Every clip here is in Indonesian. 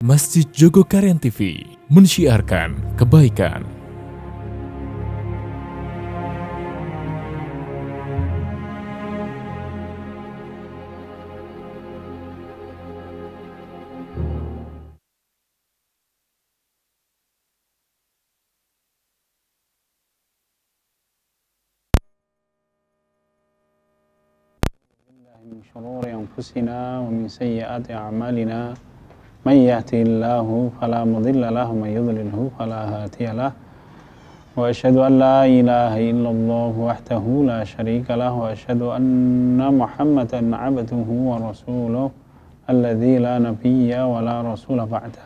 Masjid Jogokarian TV mensyiarkan kebaikan. من شرور أنفسنا ومن سيئات أعمالنا من يهده الله فلا مضل له ومن يضلله فلا هادي له وأشهد أن لا إله إلا الله وحده لا شريك له وأشهد أن محمدا عبده ورسوله الذي لا نبي ولا رسول بعده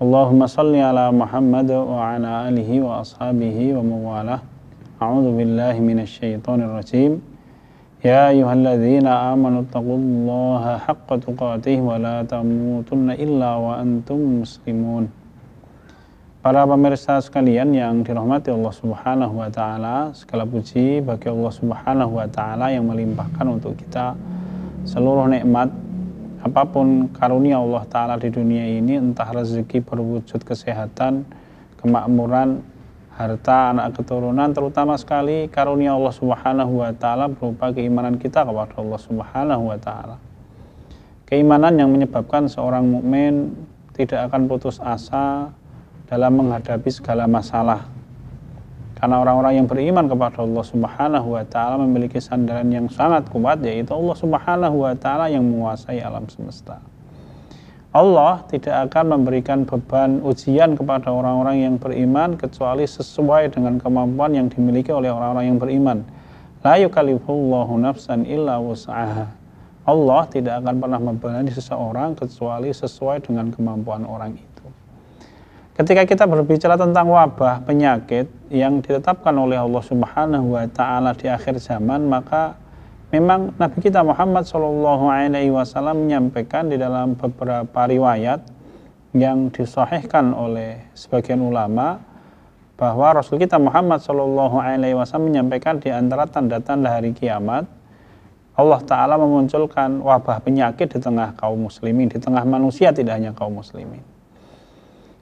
اللهم صل على محمد وعلى آله وأصحابه ومن والاه أعوذ بالله من الشيطان الرجيم يا أيها الذين آمنوا اتقوا الله حق تقاته ولا تموتن إلا وأنتم مسلمون. Para pemirsa sekalian yang dirahmati Allah Subhanahu wa taala, segala puji bagi Allah Subhanahu wa taala yang melimpahkan untuk kita seluruh nikmat apapun karunia Allah taala di dunia ini, entah rezeki berwujud kesehatan, kemakmuran, harta, anak keturunan, terutama sekali karunia Allah Subhanahu wa taala berupa keimanan kita kepada Allah Subhanahu wa taala. Keimanan yang menyebabkan seorang mukmin tidak akan putus asa dalam menghadapi segala masalah. Karena orang-orang yang beriman kepada Allah Subhanahu wa taala memiliki sandaran yang sangat kuat, yaitu Allah Subhanahu wa taala yang menguasai alam semesta. Allah tidak akan memberikan beban ujian kepada orang-orang yang beriman kecuali sesuai dengan kemampuan yang dimiliki oleh orang-orang yang beriman. La yukallifullahu nafsan illa wus'aha. Allah tidak akan pernah membebani seseorang kecuali sesuai dengan kemampuan orang itu. Ketika kita berbicara tentang wabah penyakit yang ditetapkan oleh Allah Subhanahu wa taala di akhir zaman, maka memang Nabi kita Muhammad SAW menyampaikan di dalam beberapa riwayat yang disahihkan oleh sebagian ulama bahwa Rasul kita Muhammad SAW menyampaikan di antara tanda-tanda hari kiamat Allah Ta'ala memunculkan wabah penyakit di tengah kaum muslimin, di tengah manusia, tidak hanya kaum muslimin.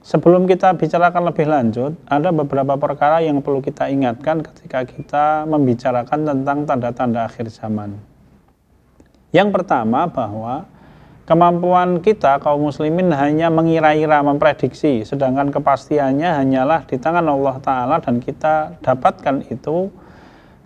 Sebelum kita bicarakan lebih lanjut, ada beberapa perkara yang perlu kita ingatkan ketika kita membicarakan tentang tanda-tanda akhir zaman. Yang pertama, bahwa kemampuan kita kaum muslimin hanya mengira-ira, memprediksi, sedangkan kepastiannya hanyalah di tangan Allah Ta'ala, dan kita dapatkan itu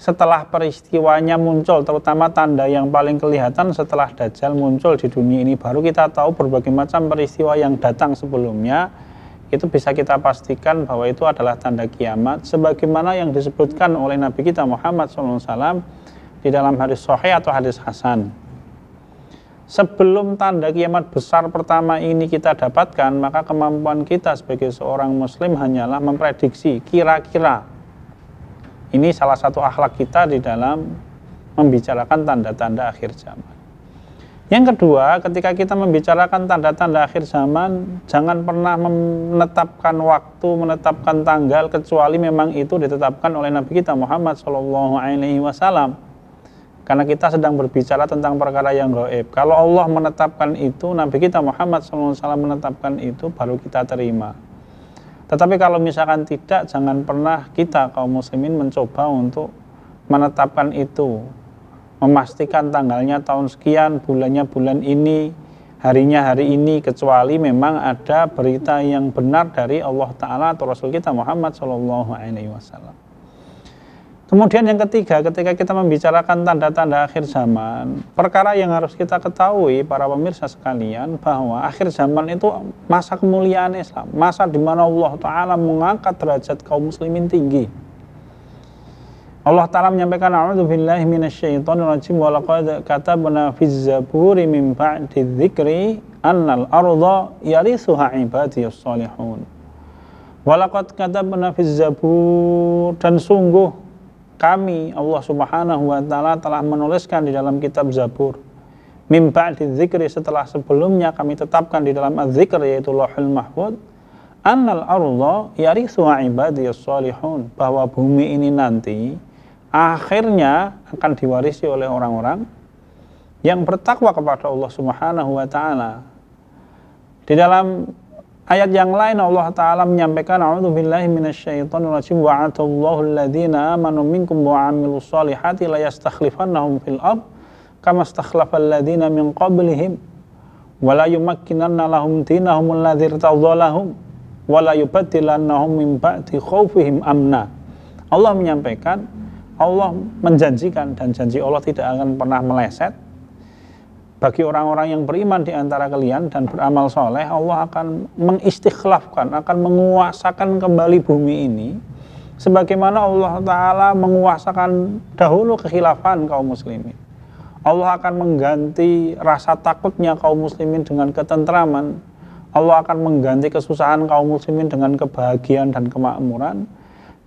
setelah peristiwanya muncul, terutama tanda yang paling kelihatan setelah Dajjal muncul di dunia ini. Baru kita tahu berbagai macam peristiwa yang datang sebelumnya, itu bisa kita pastikan bahwa itu adalah tanda kiamat, sebagaimana yang disebutkan oleh Nabi kita Muhammad SAW di dalam hadis sahih atau hadis hasan. Sebelum tanda kiamat besar pertama ini kita dapatkan, maka kemampuan kita sebagai seorang muslim hanyalah memprediksi, kira-kira. Ini salah satu akhlak kita di dalam membicarakan tanda-tanda akhir zaman. Yang kedua, ketika kita membicarakan tanda-tanda akhir zaman, jangan pernah menetapkan waktu, menetapkan tanggal, kecuali memang itu ditetapkan oleh Nabi kita Muhammad SAW. Karena kita sedang berbicara tentang perkara yang gaib. Kalau Allah menetapkan itu, Nabi kita Muhammad SAW menetapkan itu, baru kita terima. Tetapi kalau misalkan tidak, jangan pernah kita kaum muslimin mencoba untuk menetapkan itu, memastikan tanggalnya tahun sekian, bulannya bulan ini, harinya hari ini, kecuali memang ada berita yang benar dari Allah Ta'ala atau Rasul kita Muhammad SAW. Kemudian yang ketiga, ketika kita membicarakan tanda-tanda akhir zaman, perkara yang harus kita ketahui para pemirsa sekalian, bahwa akhir zaman itu masa kemuliaan Islam, masa di mana Allah Ta'ala mengangkat derajat kaum muslimin tinggi. Allah Ta'ala menyampaikan, a'udzubillahi minasyaitonirrajim, wa laqad katabna fiz zaburi min ba'di dzikri annal arda yarithuha ibadiyas shalihun. Wa laqad katabna fiz zabur, dan sungguh kami Allah Subhanahu wa taala telah menuliskan di dalam kitab Zabur, min ba'di dzikri, setelah sebelumnya kami tetapkan di dalam az-dzikr, yaitu Lauhul Mahfuz, annal arda yarithuha ibadiyas shalihun, bahwa bumi ini nanti akhirnya akan diwarisi oleh orang-orang yang bertakwa kepada Allah Subhanahu wa taala. Di dalam ayat yang lain Allah Ta'ala menyampaikan, a'udzubillahi minasyaitonirrajim, wa'adallahu alladhina amanu minkum wa 'amilus solihati la yastakhlifannahum fil ard kama istakhlafal ladzina min qablihim wa la yumakkinanna lahum dinahum alladzi irtadha lahum wa la yubaddilannahum min ba'di khaufihim amna. Allah menyampaikan, Allah menjanjikan, dan janji Allah tidak akan pernah meleset. Bagi orang-orang yang beriman di antara kalian dan beramal soleh, Allah akan mengistikhlafkan, akan menguasakan kembali bumi ini sebagaimana Allah Ta'ala menguasakan dahulu kekhilafan kaum muslimin. Allah akan mengganti rasa takutnya kaum muslimin dengan ketentraman. Allah akan mengganti kesusahan kaum muslimin dengan kebahagiaan dan kemakmuran,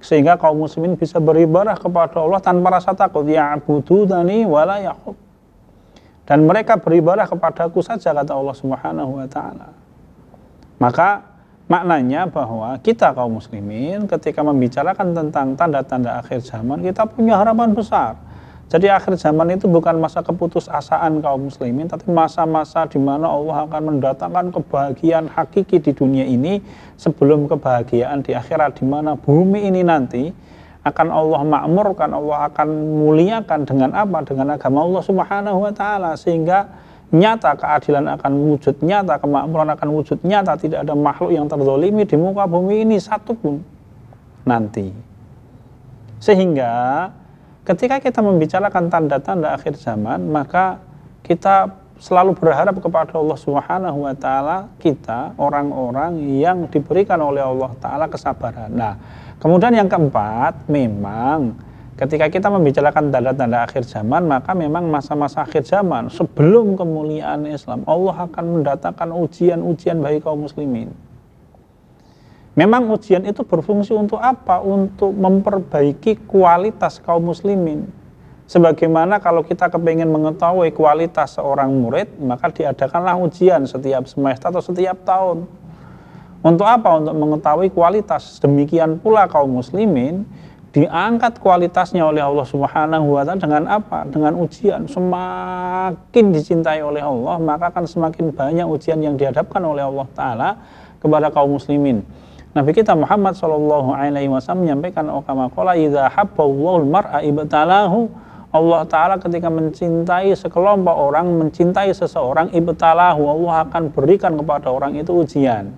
sehingga kaum muslimin bisa beribadah kepada Allah tanpa rasa takut. Ya'budunani wa la yakhuf. Dan mereka beribadah kepadaku saja, kata Allah Subhanahu wa Ta'ala. Maka maknanya bahwa kita kaum muslimin ketika membicarakan tentang tanda-tanda akhir zaman, kita punya harapan besar. Jadi akhir zaman itu bukan masa keputusasaan kaum muslimin, tapi masa-masa di mana Allah akan mendatangkan kebahagiaan hakiki di dunia ini sebelum kebahagiaan di akhirat, di mana bumi ini nanti akan Allah makmurkan, Allah akan muliakan dengan apa? Dengan agama Allah Subhanahu wa Ta'ala, sehingga nyata keadilan akan wujud nyata, kemakmuran akan wujud nyata, tidak ada makhluk yang terzolimi di muka bumi ini satupun nanti. Sehingga ketika kita membicarakan tanda-tanda akhir zaman, maka kita selalu berharap kepada Allah Subhanahu wa Ta'ala, kita orang-orang yang diberikan oleh Allah Ta'ala kesabaran. Nah, kemudian yang keempat, memang ketika kita membicarakan tanda-tanda akhir zaman, maka memang masa-masa akhir zaman sebelum kemuliaan Islam, Allah akan mendatangkan ujian-ujian bagi kaum muslimin. Memang ujian itu berfungsi untuk apa? Untuk memperbaiki kualitas kaum muslimin. Sebagaimana kalau kita kepingin mengetahui kualitas seorang murid, maka diadakanlah ujian setiap semester atau setiap tahun. Untuk apa? Untuk mengetahui kualitas. Demikian pula kaum muslimin diangkat kualitasnya oleh Allah Subhanahu wa Ta'ala dengan apa? Dengan ujian. Semakin dicintai oleh Allah, maka akan semakin banyak ujian yang dihadapkan oleh Allah Ta'ala kepada kaum muslimin. Nabi kita Muhammad SAW menyampaikan, kama qala idza habballahu al-mar'a ibtalahu. Allah Ta'ala ketika mencintai sekelompok orang, mencintai seseorang, ibtalahu, Allah akan berikan kepada orang itu ujian.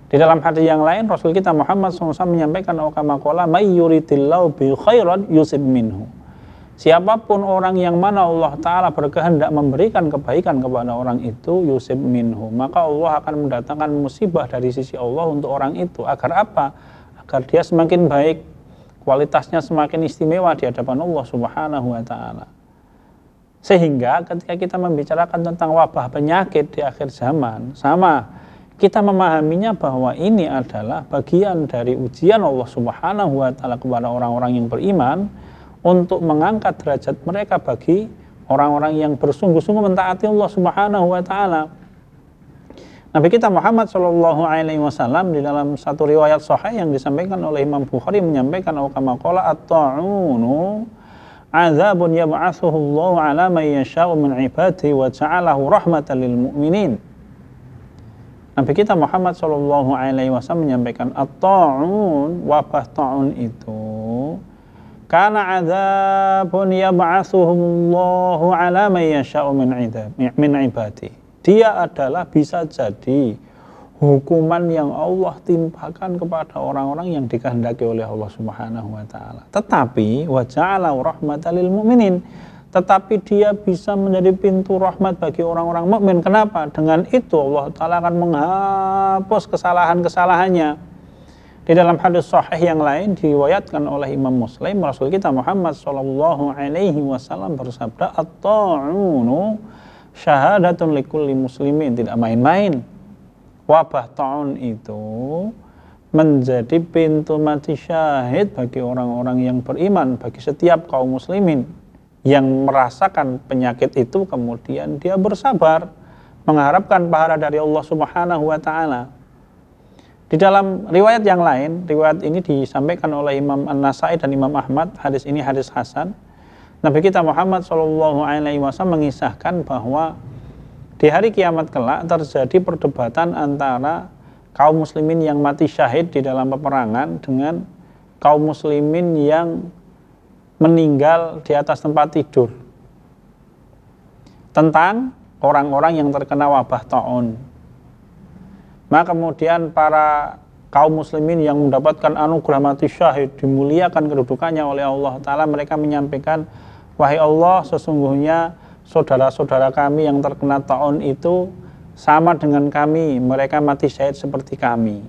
Di dalam hadis yang lain, Rasul kita Muhammad SAW menyampaikan, kama qala may yuridillahu bi khairan yusib minhu. Siapapun orang yang mana Allah Ta'ala berkehendak memberikan kebaikan kepada orang itu, yusib minhu, maka Allah akan mendatangkan musibah dari sisi Allah untuk orang itu. Agar apa? Agar dia semakin baik, kualitasnya semakin istimewa di hadapan Allah Subhanahu wa Ta'ala. Sehingga ketika kita membicarakan tentang wabah penyakit di akhir zaman, sama kita memahaminya bahwa ini adalah bagian dari ujian Allah Subhanahu wa Ta'ala kepada orang-orang yang beriman, untuk mengangkat derajat mereka bagi orang-orang yang bersungguh-sungguh mentaati Allah Subhanahu wa Ta'ala. Nabi kita Muhammad SAW di dalam satu riwayat sahih yang disampaikan oleh Imam Bukhari menyampaikan, kama qala at-ta'unu adzabun yab'atsuhu Allah 'ala man yasha'u min 'ibadihi wa ja'alahu rahmatan lil mu'minin. Nabi kita Muhammad SAW menyampaikan, at-ta'un, wabah ta'un itu kana adzabun yab'atsuhullahu 'ala man yasha'u min ibadihi. Dia adalah bisa jadi hukuman yang Allah timpakan kepada orang-orang yang dikehendaki oleh Allah Subhanahu wa Ta'ala. Tetapi wa ja'alahu rahmatan lil mu'minin. Tetapi dia bisa menjadi pintu rahmat bagi orang-orang mukmin. Kenapa? Dengan itu Allah Ta'ala akan menghapus kesalahan-kesalahannya. Di dalam hadis sahih yang lain diriwayatkan oleh Imam Muslim, Rasul kita Muhammad SAW bersabda, at-ta'unu syahadatun likulli muslimin. Tidak main-main. Wabah ta'un itu menjadi pintu mati syahid bagi orang-orang yang beriman, bagi setiap kaum muslimin yang merasakan penyakit itu, kemudian dia bersabar mengharapkan pahala dari Allah Subhanahu wa Ta'ala. Di dalam riwayat yang lain, riwayat ini disampaikan oleh Imam An-Nasai dan Imam Ahmad, hadis ini hadis hasan. Nabi kita Muhammad SAW mengisahkan bahwa di hari kiamat kelak terjadi perdebatan antara kaum muslimin yang mati syahid di dalam peperangan dengan kaum muslimin yang meninggal di atas tempat tidur tentang orang-orang yang terkena wabah taun. Maka kemudian para kaum muslimin yang mendapatkan anugerah mati syahid dimuliakan kedudukannya oleh Allah Ta'ala, mereka menyampaikan, wahai Allah, sesungguhnya saudara-saudara kami yang terkena taun itu sama dengan kami, mereka mati syahid seperti kami.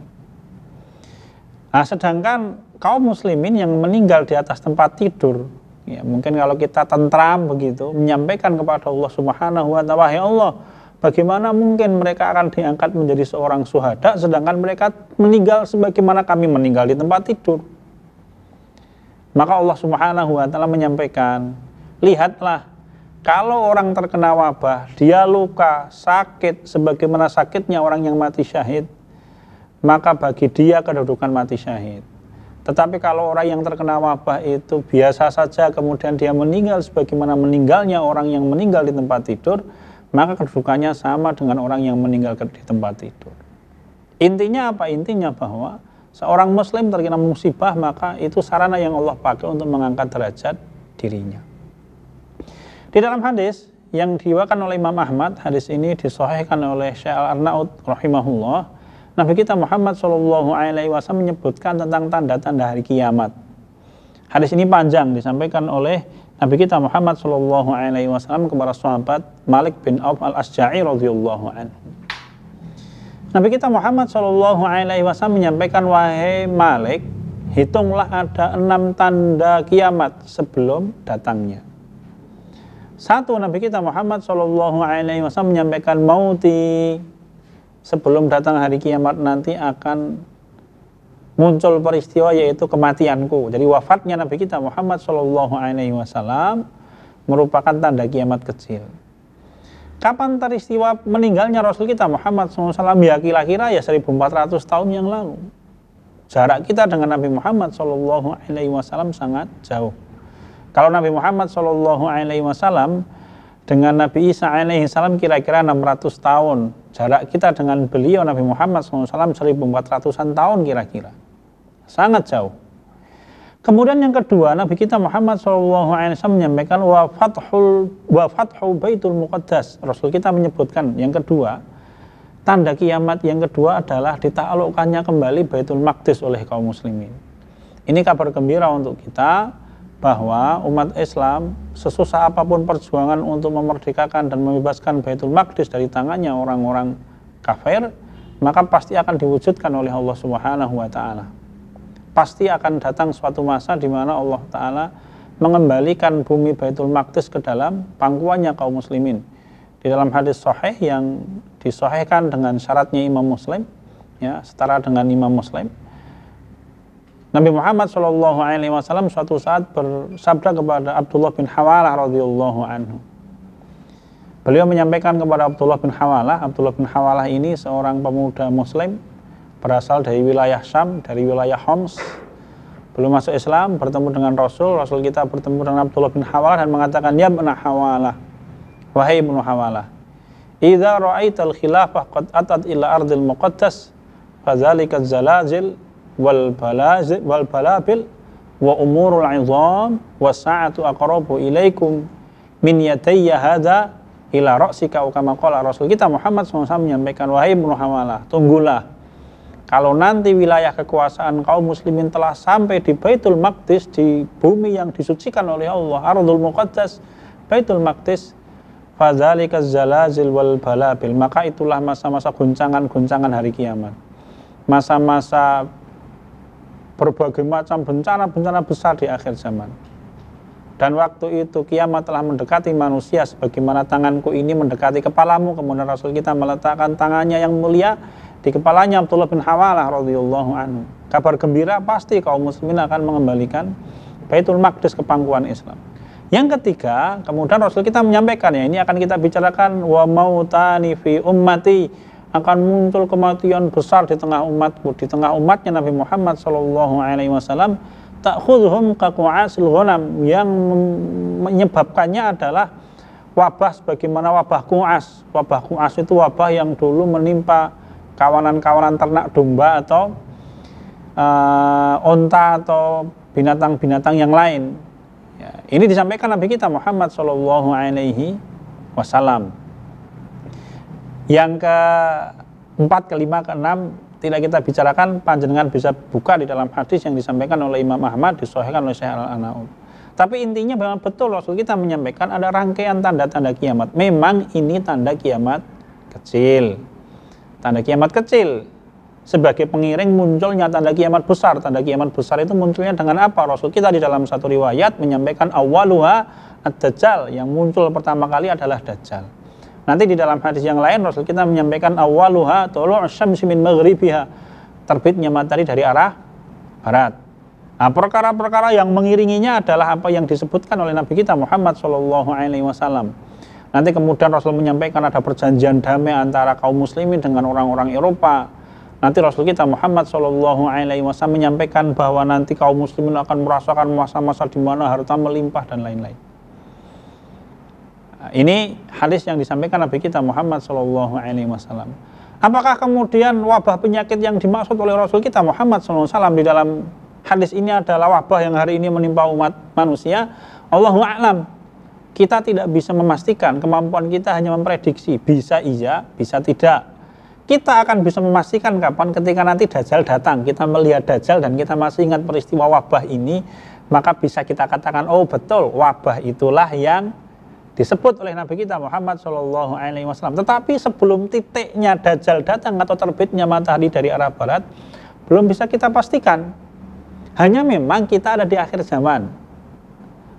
Nah, sedangkan kaum muslimin yang meninggal di atas tempat tidur, ya mungkin kalau kita tentram begitu, menyampaikan kepada Allah Subhanahu wa Ta'ala, wahai Allah, bagaimana mungkin mereka akan diangkat menjadi seorang syuhada sedangkan mereka meninggal sebagaimana kami meninggal di tempat tidur. Maka Allah Subhanahu wa Ta'ala menyampaikan, lihatlah, kalau orang terkena wabah, dia luka, sakit, sebagaimana sakitnya orang yang mati syahid, maka bagi dia kedudukan mati syahid. Tetapi kalau orang yang terkena wabah itu biasa saja, kemudian dia meninggal sebagaimana meninggalnya orang yang meninggal di tempat tidur, maka kedudukannya sama dengan orang yang meninggal di tempat tidur. Intinya apa? Intinya bahwa seorang muslim terkena musibah, maka itu sarana yang Allah pakai untuk mengangkat derajat dirinya. Di dalam hadis yang diriwayatkan oleh Imam Ahmad, hadis ini disahihkan oleh Syekh Al-Arnaud rahimahullah, Nabi kita Muhammad SAW menyebutkan tentang tanda-tanda hari kiamat. Hadis ini panjang, disampaikan oleh Nabi kita Muhammad SAW kepada sahabat Malik bin Auf al-Asja'i radhiyallahu anhu. Nabi kita Muhammad SAW menyampaikan, wahai Malik, hitunglah ada 6 tanda kiamat sebelum datangnya. 1, Nabi kita Muhammad SAW menyampaikan, mauti, sebelum datang hari kiamat nanti akan muncul peristiwa yaitu kematianku. Jadi wafatnya Nabi kita Muhammad SAW merupakan tanda kiamat kecil. Kapan peristiwa meninggalnya Rasul kita Muhammad SAW? Ya kira-kira ya 1400 tahun yang lalu. Jarak kita dengan Nabi Muhammad SAW sangat jauh. Kalau Nabi Muhammad SAW dengan Nabi Isa alaihissalam kira-kira 600 tahun. Jarak kita dengan beliau Nabi Muhammad SAW 1400-an tahun kira-kira. Sangat jauh. Kemudian yang kedua, Nabi kita Muhammad SAW menyampaikan wa fathu baitul muqaddas. Rasul kita menyebutkan yang kedua, tanda kiamat yang kedua adalah ditaklukkannya kembali Baitul Maqdis oleh kaum muslimin. Ini kabar gembira untuk kita bahwa umat Islam sesusah apapun perjuangan untuk memerdekakan dan membebaskan Baitul Maqdis dari tangannya orang-orang kafir, maka pasti akan diwujudkan oleh Allah Subhanahu wa Ta'ala. Pasti akan datang suatu masa di mana Allah Ta'ala mengembalikan bumi Baitul Maqdis ke dalam pangkuannya kaum muslimin. Di dalam hadis sahih yang disahihkan dengan syaratnya Imam Muslim, ya, setara dengan Imam Muslim, Nabi Muhammad SAW suatu saat bersabda kepada Abdullah bin Hawalah radhiyallahu anhu. Beliau menyampaikan kepada Abdullah bin Hawalah. Abdullah bin Hawalah ini seorang pemuda Muslim berasal dari wilayah Syam, dari wilayah Homs. Belum masuk Islam, bertemu dengan Rasul. Rasul kita bertemu dengan Abdullah bin Hawalah dan mengatakan, ya ibn Hawalah, wahai ibn Hawalah, idza ra'aital khilafah qad atat ila ardil muqaddas fadzalika zalazil wal balabil wa umurul 'idham was sa'atu aqrabu ilaikum min yatayya hadza ila ra'sika, kama qala Rasul kita Muhammad SAW menyampaikan, wahai ibn Hawalah, tunggulah, kalau nanti wilayah kekuasaan kaum muslimin telah sampai di Baitul Maqdis, di bumi yang disucikan oleh Allah, Ardul Muqaddas, Baitul Maqdis, fadzalika zalazil wal balabil, maka itulah masa-masa guncangan-guncangan hari kiamat, masa-masa berbagai macam bencana-bencana besar di akhir zaman. Dan waktu itu kiamat telah mendekati manusia sebagaimana tanganku ini mendekati kepalamu. Kemudian Rasul kita meletakkan tangannya yang mulia di kepalanya Abdullah bin Hawalah radhiyallahu anhu. Kabar gembira, pasti kaum muslimin akan mengembalikan Baitul Maqdis ke pangkuan Islam. Yang ketiga, kemudian Rasul kita menyampaikan, ya ini akan kita bicarakan, wa mautani fi ummati, akan muncul kematian besar di tengah umatku, di tengah umatnya Nabi Muhammad SAW, ta'khudhum kaqu'asil ghanam, yang menyebabkannya adalah wabah sebagaimana wabah Qu'as. Wabah Qu'as itu wabah yang dulu menimpa kawanan-kawanan ternak domba atau onta atau binatang-binatang yang lain. Ya, ini disampaikan Nabi kita Muhammad Shallallahu Alaihi Wasallam. Yang keempat, kelima, keenam tidak kita bicarakan, panjenengan bisa buka di dalam hadis yang disampaikan oleh Imam Ahmad, disahihkan oleh Syekh Al-Anaud. Tapi intinya memang betul Rasul kita menyampaikan ada rangkaian tanda-tanda kiamat. Memang ini tanda kiamat kecil. Tanda kiamat kecil. Sebagai pengiring munculnya tanda kiamat besar. Tanda kiamat besar itu munculnya dengan apa? Rasul kita di dalam satu riwayat menyampaikan awwaluha ad-dajjal. Yang muncul pertama kali adalah Dajjal. Nanti di dalam hadis yang lain Rasul kita menyampaikan awwaluha tulu'u syamsi min maghribiha, terbitnya matahari dari arah barat. Nah, perkara-perkara yang mengiringinya adalah apa yang disebutkan oleh Nabi kita Muhammad Shallallahu Alaihi Wasallam. Nanti kemudian Rasul menyampaikan ada perjanjian damai antara kaum muslimin dengan orang-orang Eropa. Nanti Rasul kita Muhammad Shallallahu Alaihi Wasallam menyampaikan bahwa nanti kaum muslimin akan merasakan masa-masa di mana harta melimpah dan lain-lain. Ini hadis yang disampaikan Nabi kita Muhammad Shallallahu Alaihi Wasallam. Apakah kemudian wabah penyakit yang dimaksud oleh Rasul kita Muhammad Shallallahu Alaihi Wasallam di dalam hadis ini adalah wabah yang hari ini menimpa umat manusia? Allahu a'lam. Kita tidak bisa memastikan, kemampuan kita hanya memprediksi. Bisa iya, bisa tidak. Kita akan bisa memastikan kapan, ketika nanti Dajjal datang. Kita melihat Dajjal dan kita masih ingat peristiwa wabah ini, maka bisa kita katakan, oh betul, wabah itulah yang disebut oleh Nabi kita Muhammad Shallallahu Alaihi Wasallam. Tetapi sebelum titiknya Dajjal datang atau terbitnya matahari dari arah barat, belum bisa kita pastikan. Hanya memang kita ada di akhir zaman.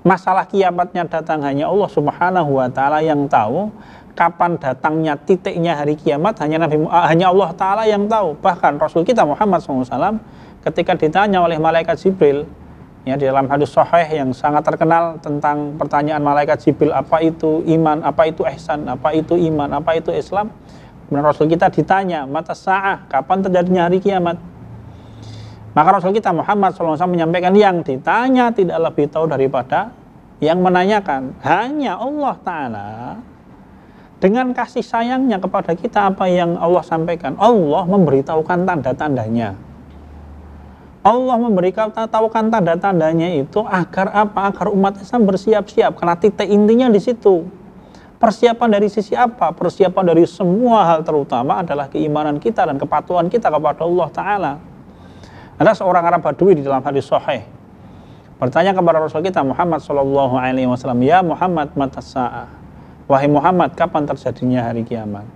Masalah kiamatnya datang hanya Allah Subhanahu Wa Taala yang tahu. Kapan datangnya titiknya hari kiamat hanya Allah Taala yang tahu. Bahkan Rasul kita Muhammad SAW ketika ditanya oleh malaikat Jibril, ya, di dalam hadis sahih yang sangat terkenal tentang pertanyaan malaikat Jibril, apa itu iman, apa itu ihsan, apa itu iman, apa itu Islam. Kemudian Rasul kita ditanya, mata sa'ah, kapan terjadinya hari kiamat? Maka Rasul kita Muhammad SAW menyampaikan yang ditanya tidak lebih tahu daripada yang menanyakan. Hanya Allah Ta'ala dengan kasih sayangnya kepada kita, apa yang Allah sampaikan. Allah memberitahukan tanda-tandanya. Allah memberitahukan tanda-tandanya itu agar apa? Agar umat Islam bersiap-siap. Karena titik intinya di situ. Persiapan dari sisi apa? Persiapan dari semua hal, terutama adalah keimanan kita dan kepatuhan kita kepada Allah Ta'ala. Ada seorang Arab Badui di dalam hadis sahih bertanya kepada Rasul kita Muhammad Shallallahu Alaihi Wasallam, ya Muhammad, mata sa'ah. Wahai Muhammad, kapan terjadinya hari kiamat?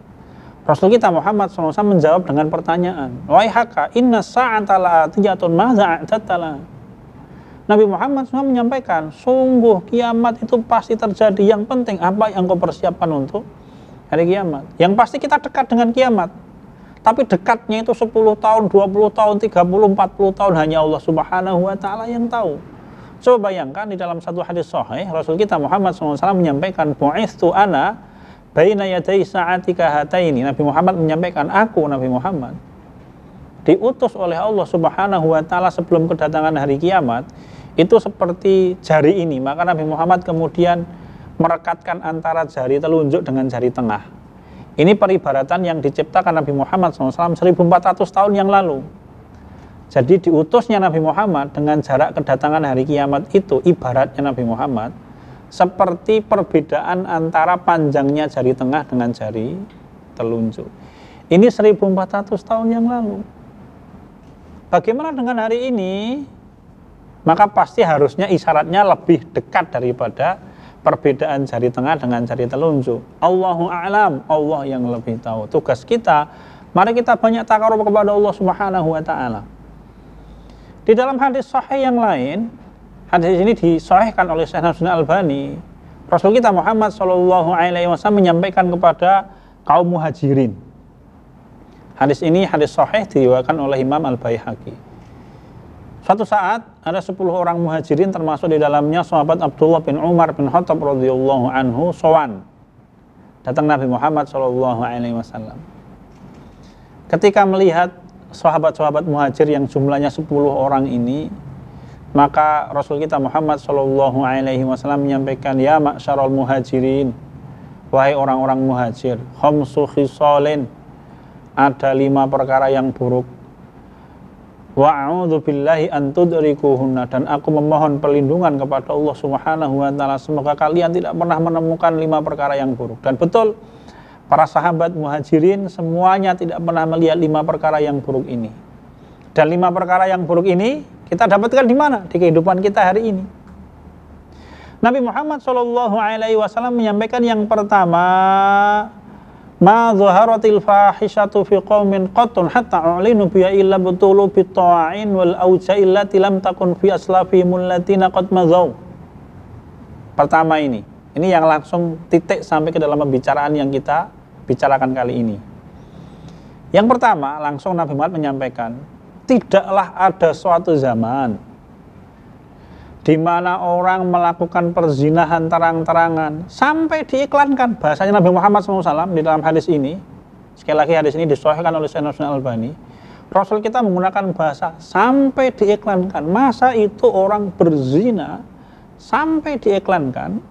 Rasul kita Muhammad SAW menjawab dengan pertanyaan, wahai haka, inna sa'ata la'atiyatun maza'atatala. Nabi Muhammad SAW menyampaikan, sungguh kiamat itu pasti terjadi. Yang penting apa yang kau persiapkan untuk hari kiamat. Yang pasti kita dekat dengan kiamat. Tapi dekatnya itu 10 tahun, 20 tahun, 30, 40 tahun hanya Allah Subhanahu Wa Ta'ala yang tahu. Coba bayangkan di dalam satu hadis sahih Rasul kita Muhammad SAW menyampaikan, bu'ithu ana baina yaday sa'atika hataini. Nabi Muhammad menyampaikan, aku Nabi Muhammad diutus oleh Allah Subhanahu Wa Ta'ala sebelum kedatangan hari kiamat itu seperti jari ini. Maka Nabi Muhammad kemudian merekatkan antara jari telunjuk dengan jari tengah. Ini peribaratan yang diciptakan Nabi Muhammad SAW 1400 tahun yang lalu. Jadi diutusnya Nabi Muhammad dengan jarak kedatangan hari kiamat itu ibaratnya Nabi Muhammad seperti perbedaan antara panjangnya jari tengah dengan jari telunjuk. Ini 1400 tahun yang lalu. Bagaimana dengan hari ini? Maka pasti harusnya isyaratnya lebih dekat daripada perbedaan jari tengah dengan jari telunjuk. Allahu a'lam, Allah yang lebih tahu. Tugas kita, mari kita banyak takarub kepada Allah Subhanahu Wa Ta'ala. Di dalam hadis sahih yang lain, hadis ini disahihkan oleh Syekh Nasruddin Albani. Rasul kita Muhammad Shallallahu Alaihi Wasallam menyampaikan kepada kaum muhajirin. Hadis ini hadis sahih diriwayatkan oleh Imam Al-Baihaqi. Suatu saat ada 10 orang muhajirin termasuk di dalamnya sahabat Abdullah bin Umar bin Khattab radhiyallahu anhu sowan. Datang Nabi Muhammad Shallallahu Alaihi Wasallam. Ketika melihat sahabat-sahabat muhajir yang jumlahnya 10 orang ini, maka Rasul kita Muhammad Shallallahu Alaihi Wasallam menyampaikan, ya ma'syarul muhajirin, wahai orang-orang muhajir, khamsu khisalin, ada 5 perkara yang buruk. Wa a'udzu billahi an tudrikuhunna, dan aku memohon perlindungan kepada Allah Subhanahu wa taala semoga kalian tidak pernah menemukan 5 perkara yang buruk. Dan betul, para sahabat muhajirin semuanya tidak pernah melihat 5 perkara yang buruk ini. Dan 5 perkara yang buruk ini kita dapatkan di mana? Di kehidupan kita hari ini. Nabi Muhammad SAW menyampaikan yang pertama, ma dhaharatil fahishatu fi qaumin qattun hatta u'linu biha illa butulu bitta'in wal auja'i allati lam takun fi aslafihim allatina qad madzaw. Pertama ini yang langsung titik sampai ke dalam pembicaraan yang kita bicarakan kali ini. Yang pertama, langsung Nabi Muhammad menyampaikan, tidaklah ada suatu zaman di mana orang melakukan perzinahan terang-terangan sampai diiklankan. Bahasanya Nabi Muhammad SAW di dalam hadis ini, sekali lagi hadis ini disahihkan oleh Syekh Nasruddin Al-Albani, Rasul kita menggunakan bahasa sampai diiklankan. Masa itu orang berzina sampai diiklankan?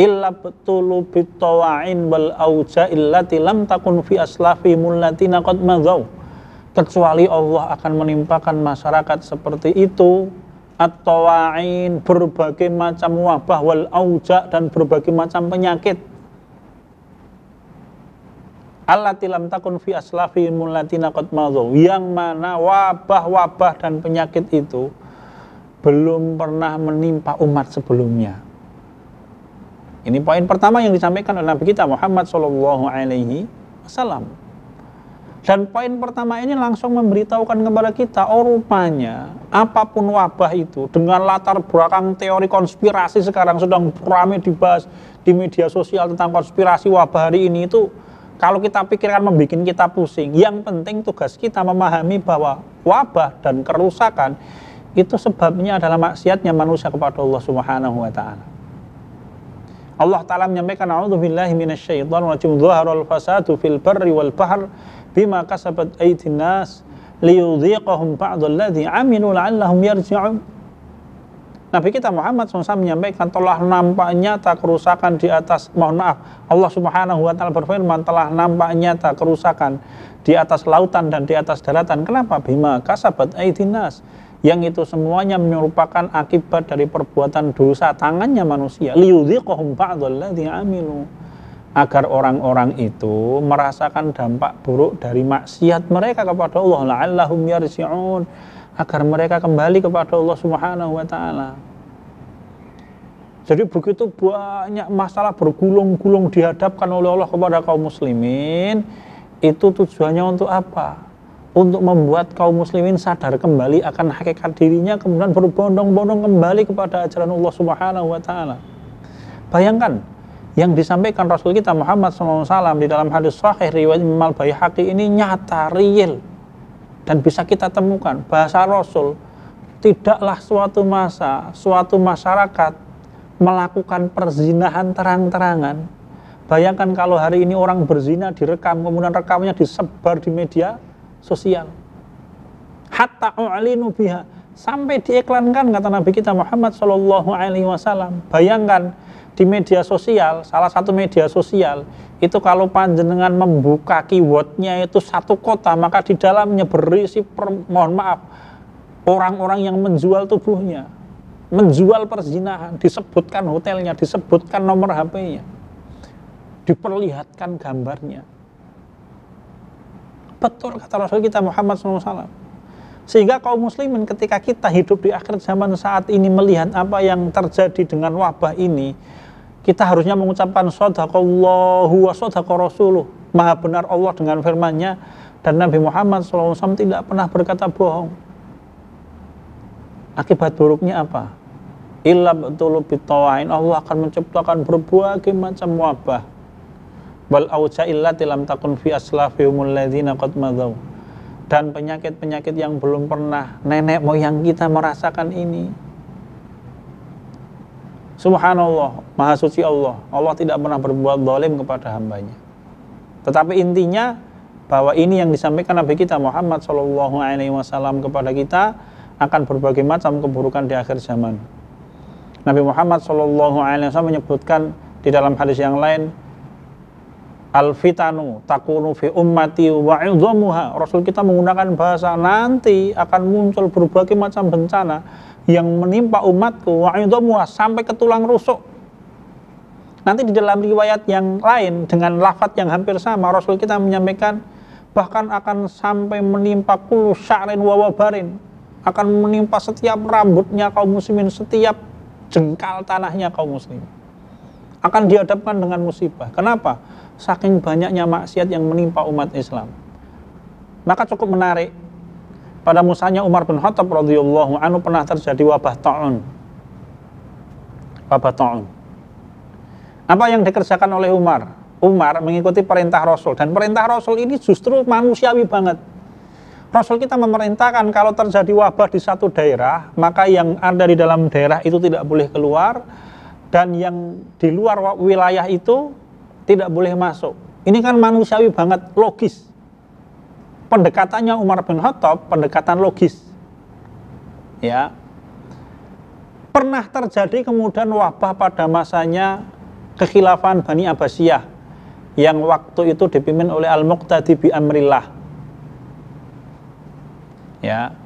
Illa betulu bitawa'in wal auja illati lam takun fi aslafi mullatina qad madzaw. Kecuali Allah akan menimpakan masyarakat seperti itu at-tawa'in, berbagai macam wabah, wal auja, dan berbagai macam penyakit. Allati lam takun fi aslafihim allatina qad madzaw, yang mana wabah-wabah dan penyakit itu belum pernah menimpa umat sebelumnya. Ini poin pertama yang disampaikan oleh Nabi kita Muhammad SAW. Dan poin pertama ini langsung memberitahukan kepada kita, rupanya apapun wabah itu, dengan latar belakang teori konspirasi sekarang sedang ramai dibahas di media sosial tentang konspirasi wabah hari ini, itu kalau kita pikirkan membuat kita pusing. Yang penting tugas kita memahami bahwa wabah dan kerusakan itu sebabnya adalah maksiatnya manusia kepada Allah Subhanahu wa taala. Allah Ta'ala menyampaikan, a'udzubillahi minasyaitonir rajim, dhaharal fasadu fil barri wal bahr bima kasabat aydin nas liyudhiqahum ba'dalladzi 'amilu la'allahum yarji'un. Nabi kita Muhammad SAW menyampaikan, telah nampak nyata kerusakan di atas, Allah Subhanahu wa taala berfirman, telah nampak nyata kerusakan di atas lautan dan di atas daratan. Kenapa? Bima kasabat aydin nas, yang itu semuanya merupakan akibat dari perbuatan dosa tangannya manusia. Liyudhiqahum ba'dalladzi 'amilu, agar orang-orang itu merasakan dampak buruk dari maksiat mereka kepada Allah, la'allahum yarji'un, agar mereka kembali kepada Allah Subhanahu wa taala. Jadi begitu banyak masalah bergulung-gulung dihadapkan oleh Allah kepada kaum muslimin, itu tujuannya untuk apa? Untuk membuat kaum muslimin sadar kembali akan hakikat dirinya, kemudian berbondong-bondong kembali kepada ajaran Allah Subhanahu wa taala. Bayangkan yang disampaikan Rasul kita Muhammad SAW di dalam hadis sahih riwayat Imam Al-Baihaqi ini nyata, real, dan bisa kita temukan. Bahasa Rasul, tidaklah suatu masa, suatu masyarakat melakukan perzinahan terang-terangan. Bayangkan kalau hari ini orang berzina direkam, kemudian rekamnya disebar di media sosial. Hatta u'linu biha, sampai diiklankan, kata Nabi kita Muhammad SAW. Bayangkan di media sosial, salah satu media sosial itu kalau panjenengan membuka keywordnya itu satu kota, maka di dalamnya berisi orang-orang yang menjual tubuhnya, menjual perzinahan, disebutkan hotelnya, disebutkan nomor HP-nya, diperlihatkan gambarnya. Betul kata Rasul kita Muhammad SAW. Sehingga kaum muslimin ketika kita hidup di akhir zaman saat ini melihat apa yang terjadi dengan wabah ini, kita harusnya mengucapkan shadaqallahu wa shadaqa rasuluh. Maha benar Allah dengan firman-Nya, dan Nabi Muhammad SAW tidak pernah berkata bohong. Akibat buruknya apa? Illa betulu bitawa'in, Allah akan menciptakan berbagai macam wabah. Wal auja illati lam takun fi aslafihimul ladzina qad madzaw, dan penyakit-penyakit yang belum pernah nenek moyang kita merasakan ini. Subhanallah, Maha Suci Allah. Allah tidak pernah berbuat zalim kepada hambanya. Tetapi intinya bahwa ini yang disampaikan Nabi kita Muhammad SAW kepada kita akan berbagai macam keburukan di akhir zaman. Nabi Muhammad SAW menyebutkan Di dalam hadis yang lain, al-fitanu takunu fi ummati wa 'idhamuha. Rasul kita menggunakan bahasa nanti akan muncul berbagai macam bencana yang menimpa umatku wa 'idhamuha sampai ke tulang rusuk. Nanti di dalam riwayat yang lain dengan lafaz yang hampir sama Rasul kita menyampaikan bahkan akan sampai menimpa kullu sya'rin wa wabarin, akan menimpa setiap rambutnya kaum muslimin, setiap jengkal tanahnya kaum muslimin akan dihadapkan dengan musibah. Kenapa? Saking banyaknya maksiat yang menimpa umat Islam. Maka cukup menarik, pada masanya Umar bin Khattab radhiyallahu anhu pernah terjadi wabah ta'un. Wabah ta'un. Apa yang dikerjakan oleh Umar? Umar mengikuti perintah Rasul, dan perintah Rasul ini justru manusiawi banget. Rasul kita memerintahkan kalau terjadi wabah di satu daerah, maka yang ada di dalam daerah itu tidak boleh keluar, dan yang di luar wilayah itu tidak boleh masuk. Ini kan manusiawi banget, logis. Pendekatannya Umar bin Khattab, pendekatan logis. Ya. Pernah terjadi kemudian wabah pada masanya kekhilafan Bani Abbasiyah yang waktu itu dipimpin oleh Al-Muqtadi bi Amrillah. Ya.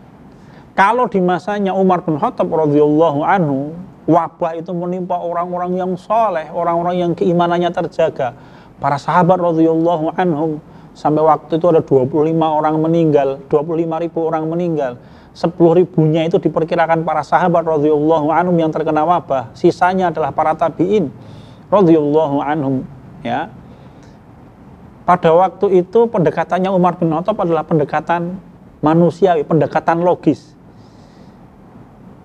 Kalau di masanya Umar bin Khattab radhiyallahu anhu, wabah itu menimpa orang-orang yang soleh, orang-orang yang keimanannya terjaga. Para sahabat radhiyallahu anhum, sampai waktu itu ada 25 orang meninggal, 25.000 orang meninggal. 10.000-nya itu diperkirakan para sahabat radhiyallahu anhum yang terkena wabah. Sisanya adalah para tabi'in radhiyallahu anhum, ya. Pada waktu itu pendekatannya Umar bin Khattab adalah pendekatan manusiawi, pendekatan logis.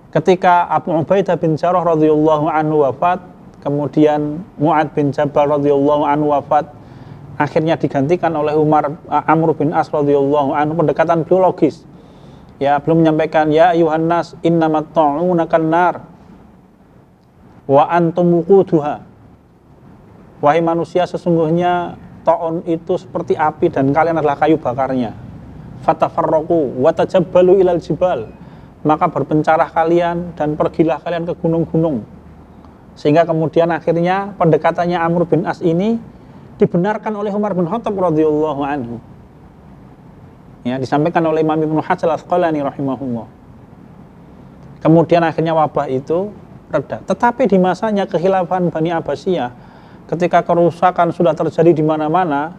Ketika Abu Ubaidah bin Jarrah radhiyallahu anhu wafat, kemudian Mu'ad bin Jabal radhiyallahu anhu wafat, akhirnya digantikan oleh Amr bin As radhiyallahu anhu. Pendekatan biologis. Ya, belum menyampaikan ya ayuhan nas innamat ta'una kan-nar wa antum wuquduha. Wahai manusia, sesungguhnya ta'un itu seperti api dan kalian adalah kayu bakarnya. Fatafarraqu wa tajabbalu ilal jibal. Maka berpencarah kalian dan pergilah kalian ke gunung-gunung. Sehingga kemudian akhirnya pendekatannya Amr bin As ini dibenarkan oleh Umar bin Khattab radhiyallahu anhu. Ya, disampaikan oleh Imam Ibnu Hajar Al-Asqalani rahimahullah. Kemudian akhirnya wabah itu reda. Tetapi di masanya kekhilafan Bani Abbasiyah, ketika kerusakan sudah terjadi di mana-mana,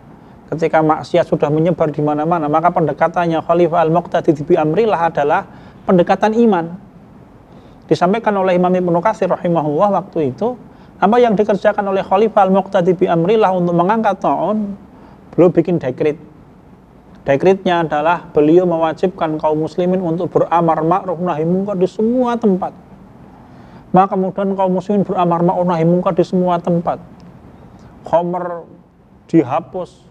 ketika maksiat sudah menyebar di mana-mana, maka pendekatannya Khalifah Al-Muqtadi bi Amrillah adalah pendekatan iman. Disampaikan oleh Imam Ibnu Katsir rahimahullah waktu itu, apa yang dikerjakan oleh Khalifah Al-Muqtadi bi Amrillah untuk mengangkat ta'un, beliau bikin dekret. Dekretnya adalah beliau mewajibkan kaum muslimin untuk beramar ma'ruf nahi munkar di semua tempat. Maka kemudian kaum muslimin beramar ma'ruf nahi munkar di semua tempat. Khamr dihapus,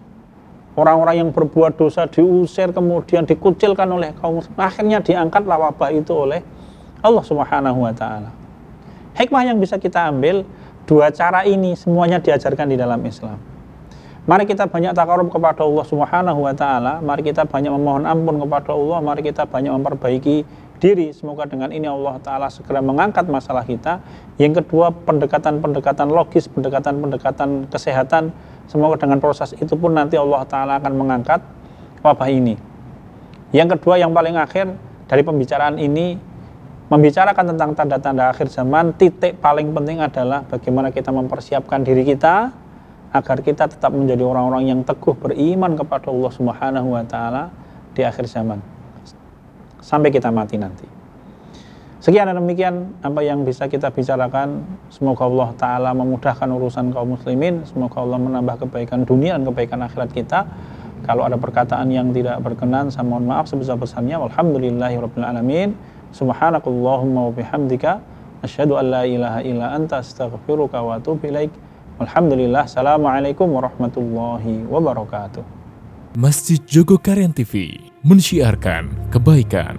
orang-orang yang berbuat dosa diusir, kemudian dikucilkan oleh kaum muslim. Akhirnya diangkatlah wabah itu oleh Allah Subhanahu wa ta'ala. Hikmah yang bisa kita ambil, dua cara ini semuanya diajarkan di dalam Islam. Mari kita banyak takarub kepada Allah Subhanahu wa ta'ala, mari kita banyak memohon ampun kepada Allah, mari kita banyak memperbaiki diri. Semoga dengan ini Allah ta'ala segera mengangkat masalah kita. Yang kedua, pendekatan-pendekatan logis, pendekatan-pendekatan kesehatan. Semoga dengan proses itu pun nanti Allah ta'ala akan mengangkat wabah ini. Yang kedua, yang paling akhir dari pembicaraan ini, membicarakan tentang tanda-tanda akhir zaman. Titik paling penting adalah bagaimana kita mempersiapkan diri kita agar kita tetap menjadi orang-orang yang teguh beriman kepada Allah Subhanahu wa ta'ala di akhir zaman sampai kita mati nanti. Sekian dan demikian apa yang bisa kita bicarakan. Semoga Allah ta'ala memudahkan urusan kaum muslimin. Semoga Allah menambah kebaikan dunia dan kebaikan akhirat kita. Kalau ada perkataan yang tidak berkenan, saya mohon maaf sebesar-besarnya. Walhamdulillahirabbil alamin. Subhanakallahumma wa bihamdika asyhadu an la ilaha illa anta astaghfiruka wa atubu ilaik. Alhamdulillah. Assalamualaikum warahmatullahi wabarakatuh. Masjid Jogokarian TV mensiarkan kebaikan